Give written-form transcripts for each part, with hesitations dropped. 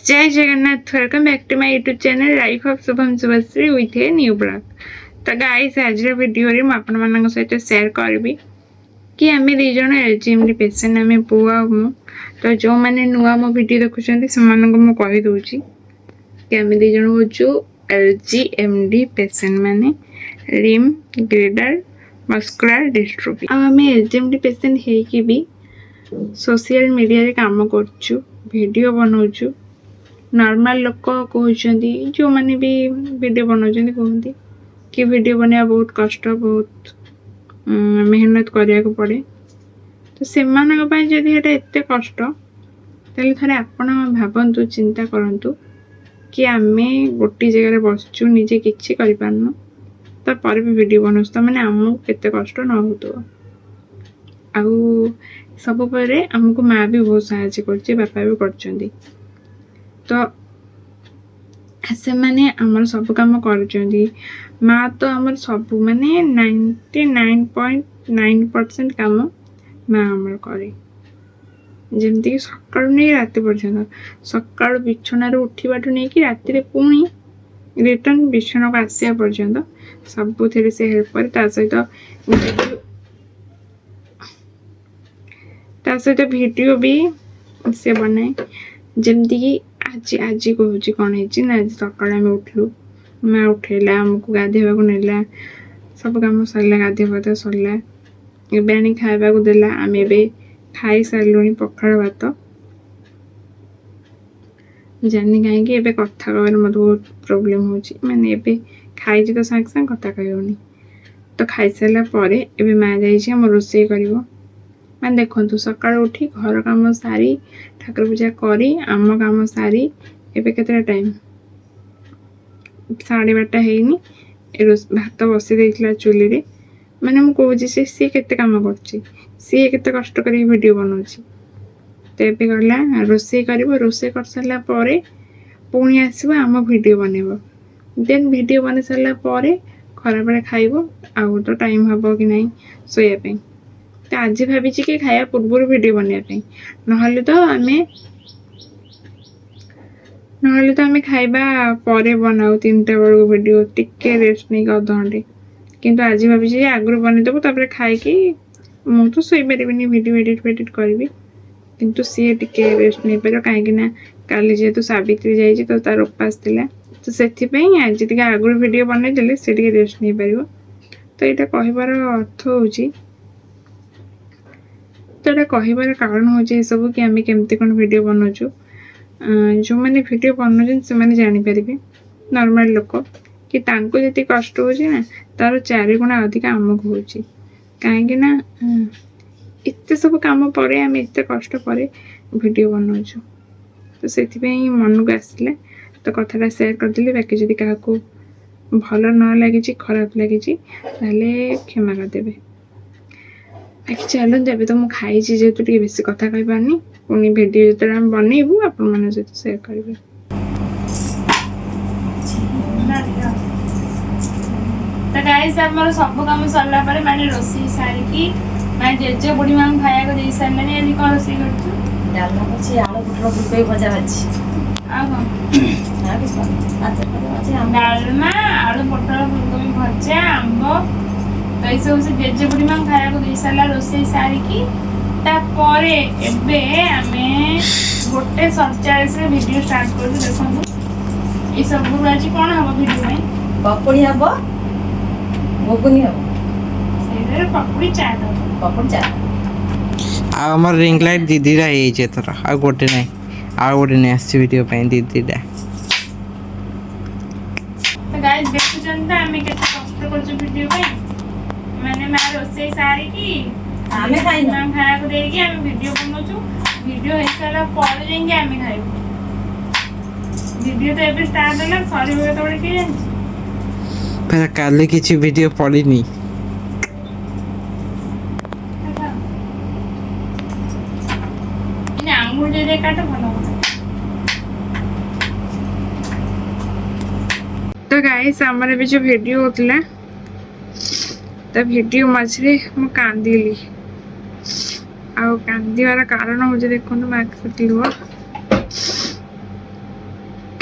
जय Jagannath, welcome back to my YouTube channel life of Shubham Shubhashree with a new blog. तो guys आज video रे आपण मानक सहित शेयर करबी कि आम दी जन एलजीएमडी पेशेंट आम पुआ मु। तो जो मैंने नुआ मो वीडियो देखुं से मु कही दूची कि आम दी जन होचु एलजीएमडी पेशेंट माने लिम्ब ग्रेडर मस्कुलर डिस्ट्रोफी। आम एलजीएमडी पेशेंट है कि भी सोशल मीडिया रे काम करछु, वीडियो बनाउछु। नॉर्मल लोक कहते जो मैंने भी वीडियो बनाऊँ कहते कि वीडियो बनवा बहुत कष्ट, बहुत मेहनत करने को पड़े। तो से जदि एत कष्ट तेल थे आपण भावतु चिंता करूँ कि आम गोटे जगह बसचु निजे किसी करपारनु तापर भी वीडियो बनाऊ तो मैंने आमको केते कष्ट न हो। आउ सब पर आमको माँ भी बहुत साहाय्य कर, बापा भी कर। तो से माने आमर सब काम कर माँ तो आमर सब माने 99.9% काम माँ आमर करे। जमती सकाळु नहीं राति पर्यंत, सकाळु बिछणार उठवाठू नहीं कि राति पुणी रिटर्न बिछना को आसिया पर्यंत सब से हेल्प करे। सहित वीडियो भी से बनाए। जमती कि आज आज कहूँ कौन है आज सका उठलु, माँ उठेला आमको गाधेवा को नेला, सब कम सरला, गाधे पाधा सरला, एवं खावा को देला। आम ए खाई सारू पखाड़ भात जानी कहीं कथा कह मत बहुत प्रोब्लेम हो मैंने खाई तो सागे सागे कथा कहनी। तो खाई सारापर ए माँ जाम रोसे कर मैं देखु सका उठी घर कम सारी ठाकुर पूजा करी आम कम सारी एबे केतरा टाइम 12:30 हैनी भात बसी देइथिला चुली रे। माने मु कहूची से सी केते काम करची, सी केते कष्ट करी वीडियो बनाउची। तो एबे गला रोसे करिवो, रोसे कर सारला परे पुणी आसीबो आम वीडियो बनेबो। देन वीडियो बने सारला परे खरा बेले खाइबो। आउ तो टाइम हबो कि नहीं सोया पे। तो आज भाभी कि खाया पूर्व वीडियो बनवाई ना आम खाइबा पर बनाऊ 3टा बेलू वीडियो टिके रेस्ट नहीं अध घंटे। किंतु आज भाभी आगु बनईदेव तापर खाई मु तो शोई पारि वीडियो एडिट करी। किंतु सी टिके रेस्ट नहीं पार कहीं काली जेहेतु सावित्री जाइए तो तार उपास थिला। तो से आज टे आगु वीडियो बनईदे से रेस्ट नहीं पार। तो यहाँ कहबार अर्थ हूँ तो ये कहबार कारण हूँ सब कि आम केमती कौन वीडियो बनाऊँ। जो मैंने वीडियो बनाऊँ से मैंने जानीपर नॉर्मल लोक कि तांको जी कष्ट हो तार 4 गुणा अधिक आमको हो कहीं एत सब कम पर आम एत कष्ट पर वीडियो बनाऊँ। तो से मन को आसला तो कथाटा शेयर करदेली। बाकी जब क्या भल न लगी खराब लगी क्षमा करदे। बाकी चलो जब तो मुझे खाई जेहेतु बेसी कथा कही पारनी पुणी वीडियो जो आम बनईबू आपण सहित शेयर करेंगे। तो गाइस हमर सब काम सरला पर माने रोसी सारिकी मैं जेजे बुढ़ी मां खाया को दे सारलानी। आज कोन रोसी करछु? डालना अछि, आलू पुटलो फुलकोबी भजा अछि। आ हां आ किस बात अछि हम डालना आलू पुटलो फुलकोबी भजा आंबो तो ये सब से जेजे बुढ़ी मां खाया को दे सारला रोसी सारिकी। तापर एबे आमे 1:47 रे वीडियो स्टार्ट करू। देखो ये सब आज कोन हबो वीडियो में पकोड़ी हबो, घुगनी हबो, सेरे पकोड़ी चाट हबो, पकोड़ी चाट। आ हमर रिंग लाइट दीदी रा हे जे तोरा आ गोटे नै आ गोटे नै आसी वीडियो पे दीदी दा। तो गाइस देखु जनता आमे केते कष्ट करछु वीडियो पे। माने मां रोसे सारी की आमे खाई मां खाया को देगी आमे वीडियो बनाउछु। वीडियो हे साला पर जाएंगे आमे खाइबो। वीडियो तो एबे स्टार्ट होला सरी होय तोड़े के जानि पर काले किछि वीडियो पड़ी नहीं। इन आंगुल दे काट भलो। तो गाइस हमर भी जो वीडियो होतला तो वीडियो मझे मु कांदिली। आ कांदार कारण हूँ देखो मार्क लुह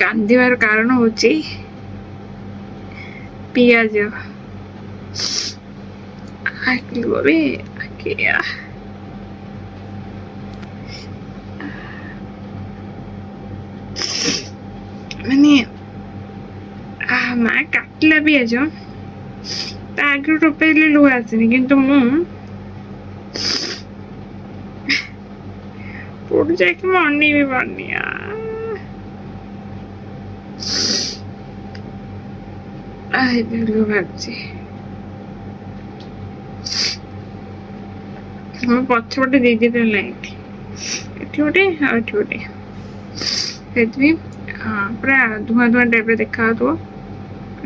କାନ୍ଦିବାର କାରଣ ହଉଛି ପିଆଜ। ଲୁହରେ ମାନେ ମା କାଟିଲା ପିଆଜ ତା ଆଗରୁ ଟୋପେ ହେଲେ ଲୁହ ଆସିନି, କିନ୍ତୁ ମୁଁ ପୋଡୁ ଯାଇକି ମୁଁ ଅନେଇବି ପାରୁନି। ଏବେ ଲୁହ ବାହାରୁଛି। ମୋ ପଛପଟେ ଦିଦିଟା ଲାଇଟ୍, ଏଠି ଗୋଟେ ଆଉ ଏଠି ଗୋଟେ, ସେଥିପାଇଁ ପୁରା ଧୂଆଁ ଧୂଆଁ ଟାଇପ୍ର ଦେଖାଯାଉଥିବ।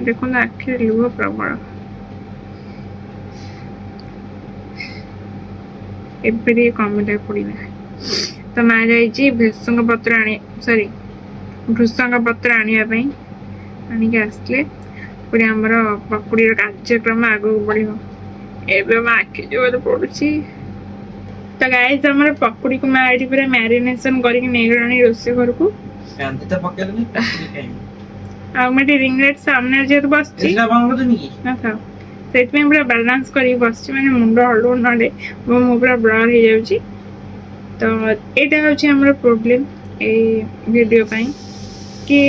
ଦେଖନ୍ତୁ ଆଖିରେ ଲୁହ ପ୍ରବଳ। ଏବେ ଟିକେ କମିଲା ପଡ଼ିଲା। ତ ମା ଯାଇଛି ଭୃସଙ୍ଗ ପତ୍ର ଆଣିବା ପାଇଁ। ଆଣିକି ଆସିଲେ ପୁଣି ଆମର ପକୁଡ଼ିର କାର୍ଯ୍ୟକ୍ରମ ଆଗକୁ ବଢ଼ିବ। ଏବେ ମୋ ଆଖି ଜୋରରେ ପଡୁଛି। ତ ଗାଇସ୍ ଆମର ପକୁଡ଼ିକୁ ମା ଏଠି ପୁରା ମ୍ୟାରିନେସନ୍ କରିକି ନେଇଗଲାଣି ରୋଷେଇ ଘରକୁ। ଆଉ ମୁଁ ଏଠି ରିଙ୍ଗ ଲାଇଟ୍ ସାମ୍ନାରେ ଯେହେତୁ ବସିଛି, ସେଥିପାଇଁ ପୁରା ବାଲାନ୍ସ କରିକି ବସିଛି, ମାନେ ମୁଣ୍ଡ ହଲଉ ନହେଲେ ମୋ ମୁହଁ ପୁରା ବ୍ଲର୍ ହେଇଯାଉଛି। ତ ଏଇଟା ହେଉଛି ଆମର ପ୍ରୋବ୍ଲେମ୍ ଏଇ ଭିଡ଼ିଓ ପାଇଁ, କି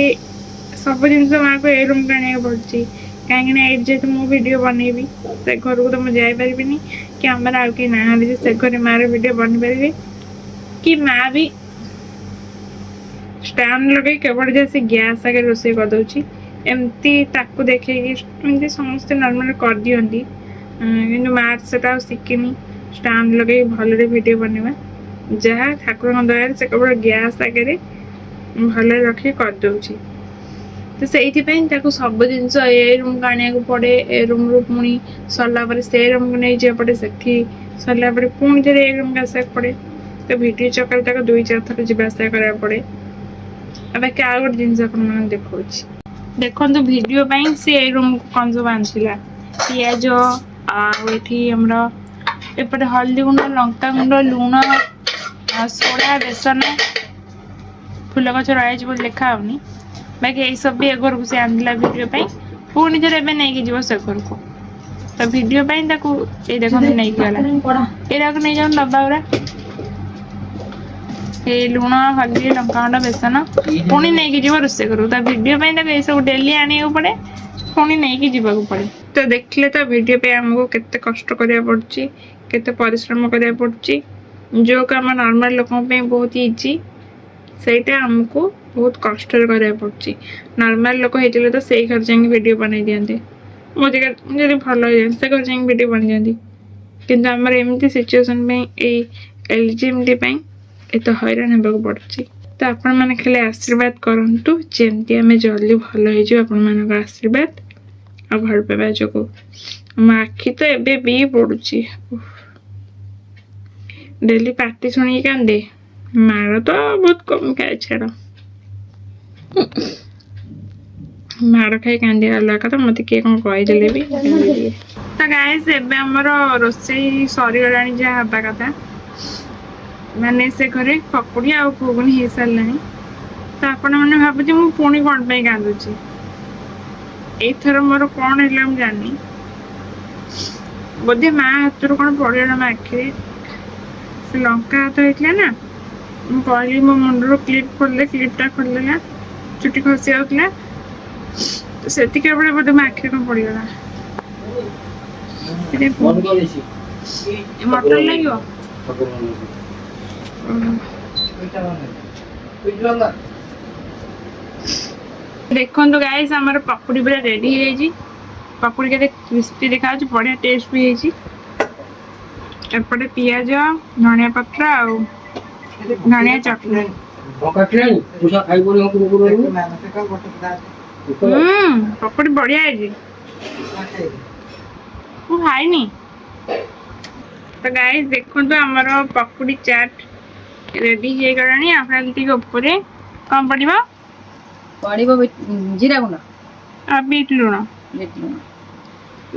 ସବୁ ଜିନିଷ ମାଆକୁ ଏଇ ରୁମ୍କୁ ଆଣିବାକୁ ପଡ଼ୁଛି। କାହିଁକିନା ଏଇଠି ଯେହେତୁ ମୁଁ ଭିଡ଼ିଓ ବନେଇବି, ସେ ଘରକୁ ତ ମୁଁ ଯାଇପାରିବିନି, କି ଆମର ଆଉ କେହି ନାହାନ୍ତି ଯେ ସେ ଘରେ ମାଆର ଭିଡ଼ିଓ ବନେଇ ପାରିବେ, କି ମାଆ ବି ଷ୍ଟାଣ୍ଡ ଲଗେଇ କେବଳ ଯେ ସେ ଗ୍ୟାସ୍ ଆଗରେ ରୋଷେଇ କରିଦେଉଛି। ଏମିତି ତାକୁ ଦେଖେଇକି ଏମିତି ସମସ୍ତେ ନର୍ମାଲି କରିଦିଅନ୍ତି, କିନ୍ତୁ ମାଆ ସେଟା ଆଉ ଶିଖିନି ଷ୍ଟାଣ୍ଡ ଲଗେଇ ଭଲରେ ଭିଡ଼ିଓ ବନେଇବା। ଯାହା ଠାକୁରଙ୍କ ଦୟାରେ ସେ କେବଳ ଗ୍ୟାସ୍ ଆଗରେ ଭଲରେ ରଖିକି କରିଦେଉଛି। ତ ସେଇଥିପାଇଁ ତାକୁ ସବୁ ଜିନିଷ ଏ ରୁମ୍କୁ ଆଣିବାକୁ ପଡ଼େ। ଏ ରୁମ୍ରୁ ପୁଣି ସରିଲା ପରେ ସେ ରୁମ୍କୁ ନେଇଯିବାକୁ ପଡ଼େ, ସେଠି ସରିଲା ପରେ ପୁଣି ଥରେ ଏ ରୁମ୍କୁ ଆସିବାକୁ ପଡ଼େ। ତ ଭିଡ଼ିଓ ଚକ୍କରରେ ତାକୁ 2-4 ଥର ଯିବା ଆସିବା କରିବାକୁ ପଡ଼େ। ଆଉ ବାକି ଆଉ ଗୋଟେ ଜିନିଷ ଆପଣମାନଙ୍କୁ ଦେଖାଉଛି, ଦେଖନ୍ତୁ ଭିଡ଼ିଓ ପାଇଁ ସେ ଏ ରୁମ୍କୁ କ'ଣ ସବୁ ଆଣିଥିଲା। ପିଆଜ, ଆଉ ଏଠି ଆମର ଏପଟେ ହଳଦୀ ଗୁଣ୍ଡ, ଲଙ୍କାଗୁଣ୍ଡ, ଲୁଣ, ସୋଡ଼ା, ବେସନ, ଫୁଲ ଗଛ ରହିଛି ବୋଲି ଲେଖା ହଉନି, ବାକି ଏଇସବୁ ବି ଏ ଘରକୁ ସେ ଆଣିଥିଲା ଭିଡ଼ିଓ ପାଇଁ। ପୁଣି ଥରେ ଏବେ ନେଇକି ଯିବ ସେ ଘରକୁ। ତ ଭିଡ଼ିଓ ପାଇଁ ତାକୁ ଏଇ ଦେଖନ୍ତୁ ନେଇକି ଗଲା। ଏଇଟାକୁ ନେଇଯାଉନ ଡବା ଗୁଡ଼ା, ଏଇ ଲୁଣ, ହଳଦୀ, ଲଙ୍କାଗୁଣ୍ଡ, ବେସନ, ପୁଣି ନେଇକି ଯିବ ରୋଷେଇ ଘରକୁ। ତା ଭିଡ଼ିଓ ପାଇଁ ତାକୁ ଏଇସବୁ ଡେଲି ଆଣିବାକୁ ପଡ଼େ, ପୁଣି ନେଇକି ଯିବାକୁ ପଡ଼େ। ତ ଦେଖିଲେ ତ ଭିଡ଼ିଓ ପାଇଁ ଆମକୁ କେତେ କଷ୍ଟ କରିବାକୁ ପଡ଼ୁଛି, କେତେ ପରିଶ୍ରମ କରିବାକୁ ପଡ଼ୁଛି। ଯେଉଁ କାମ ନର୍ମାଲ ଲୋକଙ୍କ ପାଇଁ ବହୁତ ଇଜି, ସେଇଟା ଆମକୁ ବହୁତ କଷ୍ଟରେ କରିବାକୁ ପଡ଼ୁଛି। ନର୍ମାଲ ଲୋକ ହେଇଥିଲେ ତ ସେଇ ଘରେ ଯାଇକି ଭିଡ଼ିଓ ବନେଇ ଦିଅନ୍ତେ, ମୋ ଜାଗାରେ ଯଦି ଭଲ ହେଇଯାନ୍ତି ସେ ଘରେ ଯାଇକି ଭିଡ଼ିଓ ବନେଇ ଦିଅନ୍ତି। କିନ୍ତୁ ଆମର ଏମିତି ସିଚୁଏସନ୍ ପାଇଁ, ଏଇ ଏଲ୍ଜିଏମ୍ଡି ପାଇଁ ଏତେ ହଇରାଣ ହେବାକୁ ପଡ଼ୁଛି। ତ ଆପଣମାନେ ଖାଲି ଆଶୀର୍ବାଦ କରନ୍ତୁ ଯେମିତି ଆମେ ଜଲ୍ଦି ଭଲ ହେଇଯିବ, ଆପଣମାନଙ୍କ ଆଶୀର୍ବାଦ ଆଉ ଭଲ ପାଇବା ଯୋଗୁଁ। ମୋ ଆଖି ତ ଏବେ ବି ପଡ଼ୁଛି, ଡେଲି ପାଟି ଶୁଣିକି କାନ୍ଦେ। ମାର ତ ବହୁତ କମ୍ ଖାଏ, ଛାଡ଼। ମାଡ଼ ଖାଇ କାନ୍ଦିବା ଅଲଗା କଥା, ମୋତେ କିଏ କ'ଣ କହିଦେଲେ ବି କାନ୍ଦିଦିଏ। ତ ଗାଇସ୍ ଏବେ ଆମର ରୋଷେଇ ସରିଗଲାଣି ଯାହା ହେବା କଥା, ମାନେ ସେ ଘରେ ପକୁଡ଼ି ଆଉ ଘୁଗୁନି ହେଇସାରିଲାଣି। ତ ଆପଣମାନେ ଭାବୁଛି ମୁଁ ପୁଣି କ'ଣ ପାଇଁ କାନ୍ଦୁଛି। ଏଇଥର ମୋର କ'ଣ ହେଲା ମୁଁ ଜାଣିନି, ବୋଧେ ମା ହାତରୁ କ'ଣ ପଡ଼ିଗଲା ମୋ ଆଖିରେ। ସେ ଲଙ୍କା ହାତ ହେଇଥିଲା ନା, ମୁଁ କହିଲି ମୋ ମୁଣ୍ଡରୁ କ୍ଲିପ୍ ଖୋଲିଲେ, କ୍ଲିପ୍ଟା ଖୋଲିଦେଲା, ଚୁଟି ଖସି ଯାଉଥିଲା। ତ ସେତିକି ବେଳେ ବୋଧେ ମୋ ଆଖିରେ କ'ଣ ପଡ଼ିଗଲା। ମଟର ଲାଗିବ। ଦେଖନ୍ତୁ ଗାଇସ୍ ଆମର ପକୁଡ଼ି ପୁରା ରେଡ଼ି ହେଇଯାଇଛି। ପକୁଡ଼ି କେତେ କ୍ରିସ୍ପି ଦେଖାଯାଉଛି, ବଢ଼ିଆ ଟେଷ୍ଟ ବି ହେଇଛି। ଏପଟେ ପିଆଜ, ଧଣିଆ ପତ୍ର ଆଉ ଧଣିଆ ଚଟଣି। ପକୁଡ଼ି ବଢ଼ିଆ ହେଇଛି, ମୁଁ ଖାଇନି। ତ ଗାଇସ୍ ଦେଖନ୍ତୁ ଆମର ପକୁଡ଼ି ଚାଟ୍ ରେଡ଼ି ହେଇଗଲାଣି। ଆପଣ ଟିକେ ଉପରେ କ'ଣ ପଡ଼ିବ? ଜିରା ଗୁଣ୍ଡ ଆଉ ବିଟ୍ ଲୁଣ।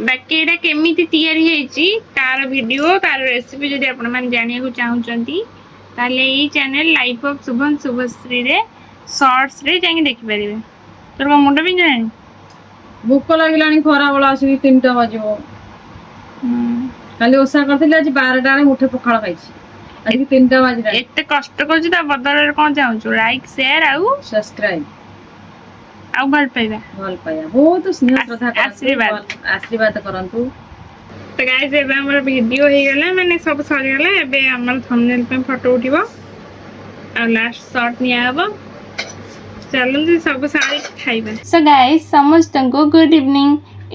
ବାକି ଏଇଟା କେମିତି ତିଆରି ହେଇଛି ତାର ଭିଡ଼ିଓ, ତାର ରେସିପି ଯଦି ଆପଣମାନେ ଜାଣିବାକୁ ଚାହୁଁଛନ୍ତି, ତାହେଲେ ଏଇ ଚ୍ୟାନେଲ୍ ଲାଇଫ୍ ଅଫ୍ ଶୁଭମ ଶୁଭଶ୍ରୀରେ ସର୍ଟସରେ ଯାଇକି ଦେଖିପାରିବେ। ତୋର କ'ଣ ମୁଣ୍ଡ ବିନ୍ଧିଲାଣି? ଭୋକ ଲାଗିଲାଣି ଖରା ବେଳ ଆସିକି 3ଟା ବାଜିବ। କାଲି ଓଷା କରିଥିଲି ଆଜି 12ଟା ବେଳେ ମୁଠେ ପଖାଳ ଖାଇଛି। ଆଜି 3ଟା ବାଜିଲାଣି। ଏତେ କଷ୍ଟ କରୁଛୁ ତା ବଦଳରେ କ'ଣ ଚାହୁଁଛୁ? ଲାଇକ୍ ସେୟାର ଆଉ ସବସ୍କ୍ରାଇବ ଆଉ ଭଲ ପାଇବା ବହୁତ ସ୍ନେହ ଶ୍ରଦ୍ଧା ଆଶୀର୍ବାଦ। ଆଶୀର୍ବାଦ କରନ୍ତୁ। ତ ଗାଇସ୍ ଏବେ ଆମର ଭିଡ଼ିଓ ହେଇଗଲା, ମାନେ ସବୁ ସରିଗଲା। ଏବେ ଆମର ଥମ୍ବନେଲ୍ ପାଇଁ ଫଟୋ ଉଠିବ ଆଉ ଲାଷ୍ଟ ସଟ୍ ନିଆହବ। ଚାଲନ୍ତୁ ସବୁ ସାରିକି ଖାଇବା। ସୋ ଗାଇସ୍ ସମସ୍ତଙ୍କୁ ଗୁଡ୍ ଇଭିନିଂ।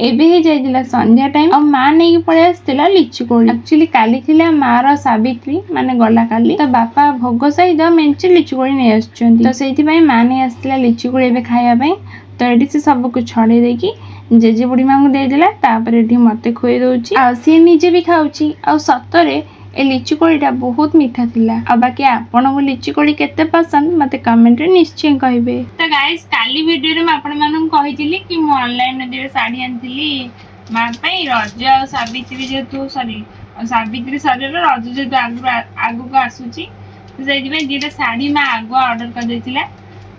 ଏବେ ହିଁ ଯାଇଥିଲା ସନ୍ଧ୍ୟା ଟାଇମ୍ ଆଉ ମା ନେଇକି ପଳେଇ ଆସିଥିଲା ଲିଚୁ କୋଳି। ଆକ୍ଚୁଆଲି କାଲି ଥିଲା ମାର ସାବିତ୍ରୀ, ମାନେ ଗଲା କାଲି। ତ ବାପା ଭୋଗ ସହିତ ମେଞ୍ଚେ ଲିଚୁ କୋଳି ନେଇ ଆସୁଛନ୍ତି। ତ ସେଇଥିପାଇଁ ମା ନେଇ ଆସିଥିଲା ଲିଚୁ କୋଳି ଏବେ ଖାଇବା ପାଇଁ। ତ ଏଠି ସେ ସବୁକୁ ଛଡ଼େଇ ଦେଇକି ଜେଜେ ବୁଢ଼ୀ ମାଙ୍କୁ ଦେଇଦେଲା। ତାପରେ ଏଠି ମତେ ଖୁଏଇ ଦଉଛି ଆଉ ସିଏ ନିଜେ ବି ଖାଉଛି। ଆଉ ସତରେ ଏ ଲିଚୁ କୋଳିଟା ବହୁତ ମିଠା ଥିଲା। ଆଉ ବାକି ଆପଣଙ୍କୁ ଲିଚୁ କୋଳି କେତେ ପସନ୍ଦ ମତେ କମେଣ୍ଟରେ ନିଶ୍ଚୟ କହିବେ। ତ ଗାଇସ୍ କାଲି ଭିଡ଼ିଓରେ ମୁଁ ଆପଣମାନଙ୍କୁ କହିଥିଲି କି ମୁଁ ଅନଲାଇନରେ ଦିଟା ଶାଢ଼ୀ ଆଣିଥିଲି ମା ପାଇଁ। ରଜ ଆଉ ସାବିତ୍ରୀ ଯେହେତୁ ସାବିତ୍ରୀ ସରିଗଲା, ରଜ ଯେହେତୁ ଆଗକୁ ଆସୁଛି, ତ ସେଇଥିପାଇଁ ଦିଟା ଶାଢ଼ୀ ମା ଆଗୁଆ ଅର୍ଡର କରିଦେଇଥିଲା।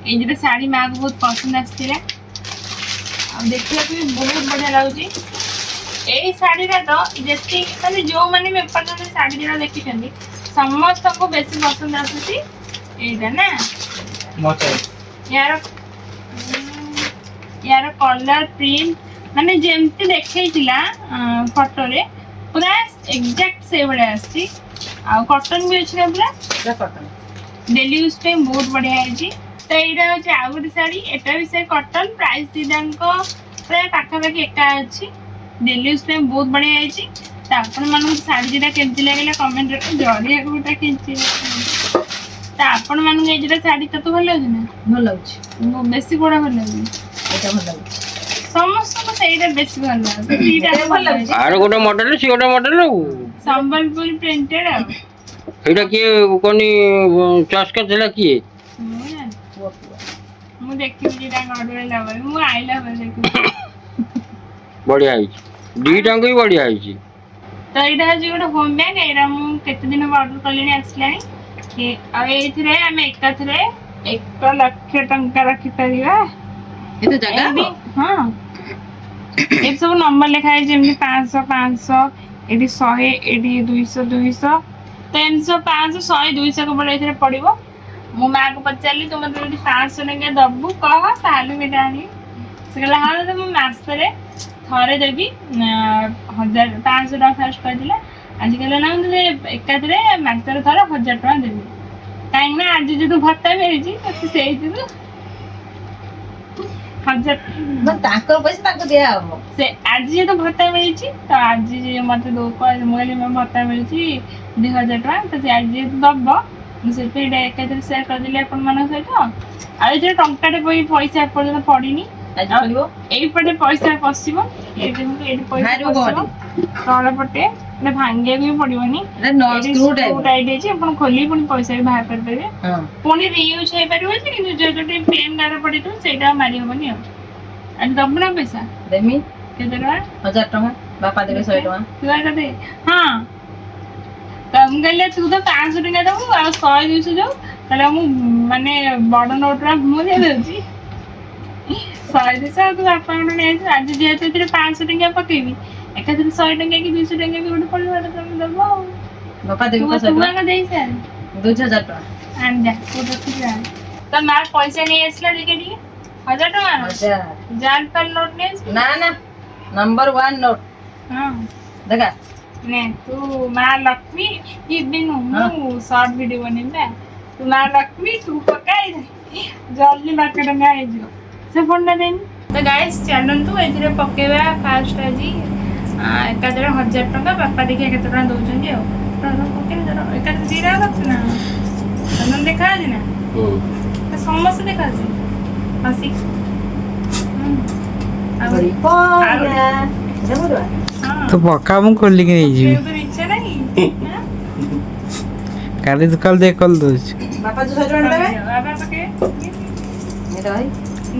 ଏଇ ଦିଟା ଶାଢ଼ୀ ମାଆକୁ ବହୁତ ପସନ୍ଦ ଆସିଥିଲା ଆଉ ଦେଖିବାକୁ ବି ବହୁତ ବଢ଼ିଆ ଲାଗୁଛି। ଏଇ ଶାଢ଼ୀଟା ତ ଯେତିକି ମାନେ ଯୋଉମାନେ ବି ଏପର୍ଯ୍ୟନ୍ତ ଶାଢ଼ୀ ଦିଟା ଦେଖିଛନ୍ତି ସମସ୍ତଙ୍କୁ ବେଶୀ ପସନ୍ଦ ଆସୁଛି ଏଇଟା ନା। ୟାର କଲର ପ୍ରିଣ୍ଟ ମାନେ ଯେମିତି ଦେଖେଇଥିଲା ଫଟୋରେ ପୁରା ଏକ୍ଜାକ୍ଟ ସେଇଭଳିଆ ଆସିଛି। ଆଉ କଟନ ବି ଅଛି ନା ପୁରା ଡେଲି ୟୁଜ୍ ପାଇଁ ବହୁତ ବଢ଼ିଆ ହେଇଛି। ତ ଏଇଟା ହଉଛି ଆଉ ଗୋଟେ ଶାଢ଼ୀ, ଏଟା ବି ସେ କଟନ। ପ୍ରାଇସ୍ ଦିଟାଙ୍କ ପ୍ରାୟ ପାଖାପାଖି ଏକା ଅଛି। ଡେଲି ୟୁଜ୍ ପାଇଁ ବହୁତ ବଢ଼ିଆ ହେଇଛି। ତ ଆପଣମାନଙ୍କୁ ଶାଢ଼ୀ ଦିଟା କେମିତି ଲାଗିଲା କମେଣ୍ଟରେ ଜରିଆକୁ ଗୋଟେ କିଞ୍ଚି। ତ ଆପଣମାନଙ୍କୁ ଏଇ ଦିଟା ଶାଢ଼ୀ ତତେ ଭଲ ଲାଗୁଛି ନା? ଭଲ ଲାଗୁଛି। ବେଶୀ କୋଉଟା ଭଲ ଲାଗୁଛି? ଏଇଟା ଭଲ ଲାଗୁଛି। ସମସ୍ତଙ୍କୁ ସେଇଟା ବେଶୀ ଭଲ ଲାଗୁଛି। ଦିଟା ଭଲ ଲାଗୁଛି। ଆର ଗୋଟେ ମଡେଲ ସେ ଗୋଟେ ମଡେଲ ଆଉ ସମ୍ବଲପୁରୀ ପ୍ରିଣ୍ଟେଡ ଆଉ ସେଇଟା କିଏ କୋନି ଚଏସ୍ କରିଥିଲା କିଏ? ମୁଁ ଦେଖିବି ଦିଟା ଅର୍ଡର ହେଲା ପରେ, ମୁଁ ଆଇଲା ପରେ ଦେଖିବି। ବଢିଆ ହେଇଛି, ଦିଟାଙ୍କୁ ବି ବଢିଆ ହେଇଛି। ତ ଏଇଟା ହଉଛି ଗୋଟେ ହୋମ ବ୍ୟାଗ। ଏଇଟା ମୁଁ କେତେ ଦିନ ଅର୍ଡର କଲିଣି, ଆସିଲାଣି। ଆଉ ଏଇଥିରେ ଆମେ ଏକାଥରେ 1 ଲକ୍ଷ ଟଙ୍କା ରଖିପାରିବା। ଏତେ ଜାଗା? ହଁ, ଏଠି ସବୁ ନମ୍ବର ଲେଖା ହେଇଛି, ଯେମିତି 500 500, ଏଠି 100, ଏଠି 200 200। ତ ଏମିତି ସବୁ 500 100 200 କେବଳ ଏଥିରେ ପଡିବ। ମୁଁ ମାଆକୁ ପଚାରିଲି ତୁ ମତେ ଯଦି 500 ଟଙ୍କା ଦବୁ କହ, ତାହେଲେ ମୁଁ ଏଇଟା ଆଣିବି। ସେ କହିଲା ହଁ ତତେ ମୁଁ ମାସରେ ଥରେ ଦେବି 500 ଟଙ୍କା ଫାଷ୍ଟ କହିଥିଲା। ଆଜି କହିଲା ନା ମୁଁ ତତେ ଏକାଥରେ ମାସରେ ଥରେ 1000 ଟଙ୍କା ଦେବି। କାହିଁକି ନା ଆଜି ଯେହେତୁ ଭତ୍ତା ମିଳିଛି ସେଇଥିରୁ 1000 ତାଙ୍କର ପଇସା ତାଙ୍କୁ ଦିଆହବ। ସେ ଆଜି ଯେହେତୁ ଭତ୍ତା ମିଳିଛି ତ ଆଜି ମତେ ମୁଁ କହିଲି ଭତ୍ତା ମିଳିଛି 2000 ଟଙ୍କା, ତ ସେ ଆଜି ଯେହେତୁ ଦବ ମୁଁ ସେଥିପାଇଁ ଏଇଟା ଏକାଥରେ ସେୟାର କରିଦେଲି ଆପଣମାନଙ୍କ ସହିତ। ଆଉ ଏଥିରେ ଟଙ୍କାଟେ ପଇସା ଏପର୍ଯ୍ୟନ୍ତ ପଡ଼ିନି। ଏଇପଟେ ପଇସା ପଶିବ, ଏଇଠି ପଇସା ପଶିବ ତଳ ପଟେ, ଏଇଟା ଭାଙ୍ଗିବାକୁ ବି ପଡିବନି। ସ୍କ୍ରୁ ଟାଇଟ୍ ହେଇଛି, ଆପଣ ଖୋଲିକି ପୁଣି ପଇସା ବି ବାହାର କରିପାରିବେ। ପୁଣି ରିୟୁଜ୍ ହେଇପାରିବ ଯେ, କିନ୍ତୁ ଯୋଉଠି ପେନ୍ ଗାର ପଡିଥିବ ସେଇଟା ମାରି ହବନି ଆଉ। ଆଜି ଦବୁ ନା ପଇସା? ଦେମି। କେତେ ଟଙ୍କା? 1000 ଟଙ୍କା। ବାପା ଦେବେ 100 ଟଙ୍କା। ତୁ ଆଗ ଦେ। ହଁ, ତ ମୁଁ କହିଲି ତୁ ତ 500 ଟଙ୍କା ଦବୁ ଆଉ 100 200 ଦବୁ। କହିଲା ମୁଁ ମାନେ ବଡ ନୋଟରା ମୁଁ ଦେଇଦଉଛି 100 200 ଆଉ ତୁ ବାପାଙ୍କଠୁ ନେଇଆସିବୁ। ଆଜି ଯେହେତୁ ଏଥିରେ 500 ଟଙ୍କା ପକେଇବି, ଏକାଥରେ 100 ଟଙ୍କା କି 200 ଟଙ୍କା ବି ଗୋଟେ ପଡିବ, ଏଟା ତମେ ଦବ ଆଉ। ବାପା ଦେବେ ତୁ ଆଗ ଦେଇ ସାର। 2000 ଟଙ୍କା। ଆଣିଯା, କୋଉଠି ରଖିଛୁ ଆଣ। ତ ମା ପଇସା ନେଇ ଆସିଲା ଟିକେ 1000 ଟଙ୍କା। ଜାଲ ପାଲ ନୋଟ ନେଇ ଆସିବୁ। ନା ନା, ନମ୍ବର 1 ନୋଟ। ହଁ ଦେଖା ନେ, ତୁ ମା ଲକ୍ଷ୍ମୀ ଇବିନୁ ମୁଁ ସର୍ଟ ଭିଡିଓ ବନେଇବି ନା। ତୁ ମା ଲକ୍ଷ୍ମୀ ତୁ ପକାଇ ଜଲ୍ଦି 1 ଲକ୍ଷ ଟଙ୍କା ହେଇଯିବ। ସେ ଫୋନଟା ଦେଇନି। ତ ଗାଇସ୍ ଚାଲନ୍ତୁ ଏଥିରେ ପକେଇବା ଫାଷ୍ଟ ଆଜି ଏକାଥରେ 1000 ଟଙ୍କା। ବାପା ଦେଖିଆ କେତେ ଟଙ୍କା ଦଉଛନ୍ତି ଆଉ। ଏକାଥରେ ଦିଟା ରଖୁଛୁ ନା ଦେଖାଯାଉଛି ନା? ସମସ୍ତେ ଦେଖାଯାଉଛି ହସି। ତୁ ପକା, ମୁଁ ଖୋଲିକି ନେଇଯିବି। ଇଚ୍ଛା ନାହିଁ କାଲି ତୁ କାଲି ଦେଇ କଲ୍ ଦଉଛି। ବାପା ଯୋଉ 100 ଟଙ୍କା ଦେବେ ବାପା ପକେଇବେ। ଏଟା ଭାଇ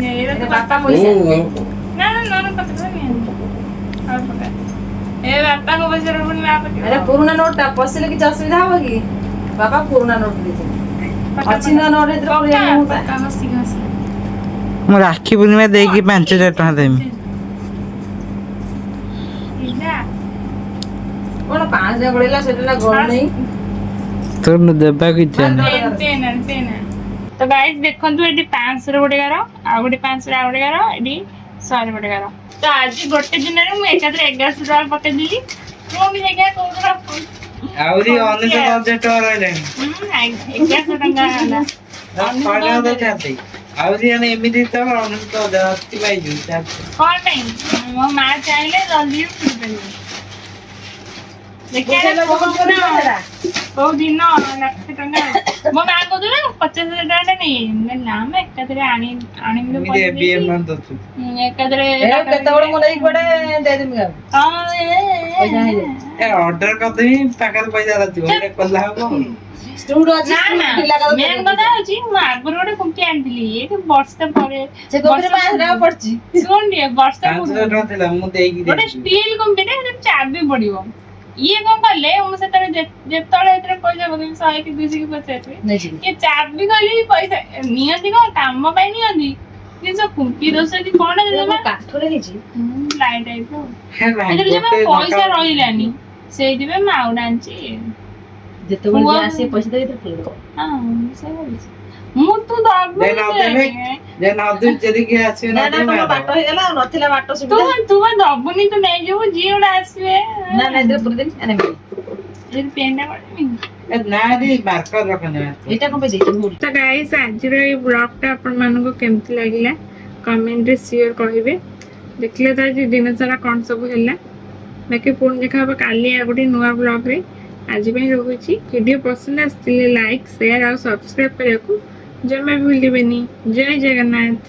ଏଇଟା ତ ବାପା ବାପା ପଇସା। ନା ପକେଇବେ ଆଉ ପକା। ଏ ବାପାଙ୍କ ପଇସା ପୁଣି ମା ପକେଇବେ। ଆରେ ପୁରୁଣା ନୋଟ ଟା ପଶିଲେ କିଛି ଅସୁବିଧା ହବ କି? ବାପା ପୁରୁଣା ନୋଟ ଦେଇଛନ୍ତି। ଅଛି ନା ନଅରେ ମୁଁ ରାକ୍ଷୀ ପୂର୍ଣ୍ଣିମା ଦେଇକି 5,000 ଟଙ୍କା ଦେବି। କଣ 5,000 ଗଳିଲା ସେଟା ଗଳି ନାହିଁ। ତୋର ଦେବାକୁ ଇଚ୍ଛା ନାହିଁ। ତ ଗାଇସ୍ ଦେଖନ୍ତୁ ଏଠି 500 ର ଗୋଟେ ଗାର, ଆଉ ଗୋଟେ 500 ର ଆଉ ଗୋଟେ ଗାର, ଏଠି 100 ର ଗୋଟେ ଗାର। ତ ଆଜି ଗୋଟେ ଦିନରେ ମୁଁ ଏକାଥରେ 1100 ଟଙ୍କା ପକେଇଦେଲି। ପୁଣି ଦେଖିଆ କୋଉଦିନ ଆହୁରି 19,000 ଟଙ୍କା ରହିଲାଣି। 1100 ଟଙ୍କା ହେଲା। ଆହୁରି ଏମିତି ତ 19,000 ଅତି ପାଇଯିବୁ। କଣ ପାଇଁ ମୋ ମା ଚାହିଁଲେ ଜଲ୍ଦି ଖୁଲିପାରିବ। ଦେଖିଆ କୋଉ ଦିନ 1,00,000 ଟଙ୍କା ମୋ ମା କହୁଥିଲା 50,000 ଟଙ୍କା ନେଇ ନା ଆମେ ଏକାଥରେ ଆଣିବି ଏକାଥରେ କେତେବେଳେ ମୁଁ ନେଇକି ପଡେ ଦେଇଦେବି ଅର୍ଡର କରିଦେବି ପାଖରେ ପଇସା ନଥିବ କଲା ହବ। ଷ୍ଟୁଡ ଅଛି ମେନ୍ କଥା ହଉଛି ମୁଁ ଆଗରୁ ଗୋଟେ କୁମ୍ପି ଆଣିଥିଲି ଏଇ ବର୍ଷେ ପରେ ସେ କୋଉଥିରେ 5,000 ଟଙ୍କା ପଡିଛି। ଶୁଣ ଟିକେ ବର୍ଷେ 5,000 ଟଙ୍କା ଥିଲା ମୁଁ ଦେଇକି ଗୋଟେ ଷ୍ଟିଲ୍ କୁମ୍ପିଟେ ସେଥିରେ ଚାବି ପଡିବ। ଇଏ କଣ କଲେ ମୁଁ ସେତେବେଳେ ଯେତେବେଳେ ଏଥିରେ ପଇସା ପକେଇବି 100 କି 200 କି 50 କି ଚାବି କଲି ପଇସା ନିଅନ୍ତି କଣ କାମ ପାଇଁ ନିଅନ୍ତି କିନ୍ତୁ କୁମ୍ପି ଦୋଷ କି କଣ କାଠରେ ହେଇଛି ଲାଇଟ୍ ଟାଇପ୍ ପଇସା ରହିଲାନି ସେଇଥିପାଇଁ ମୁଁ ଆଉ ଆଣିଛି। ଯେତେବେଳେ ଆସିବେ ପଇସା ଦେଇ ମୁଁ ତୁ ବାଟ ହେଇଗଲା ଆଉ ନଥିଲା ବାଟ ତୁ ଦବୁନି ତୁ ନେଇଯିବୁ ଯିଏ ଗୋଟେ ଆସିବେ ତ ଗାଇସ୍ ଆଜିର ଏଇ ବ୍ଲଗଟା ଆପଣମାନଙ୍କୁ କେମିତି ଲାଗିଲା କମେଣ୍ଟରେ ସେୟାର କହିବେ। ଦେଖିଲେ ତ ଆଜି ଦିନ ସାରା କ'ଣ ସବୁ ହେଲା। ବାକି ପୁଣି ଦେଖା ହବ କାଲି ଆଉ ଗୋଟେ ନୂଆ ବ୍ଲଗରେ। ଆଜି ପାଇଁ ରହୁଛି। ଭିଡ଼ିଓ ପସନ୍ଦ ଆସିଥିଲେ ଲାଇକ୍ ସେୟାର ଆଉ ସବସ୍କ୍ରାଇବ୍ କରିବାକୁ ଜମା ଭୁଲିବେନି। ଜୟ ଜଗନ୍ନାଥ।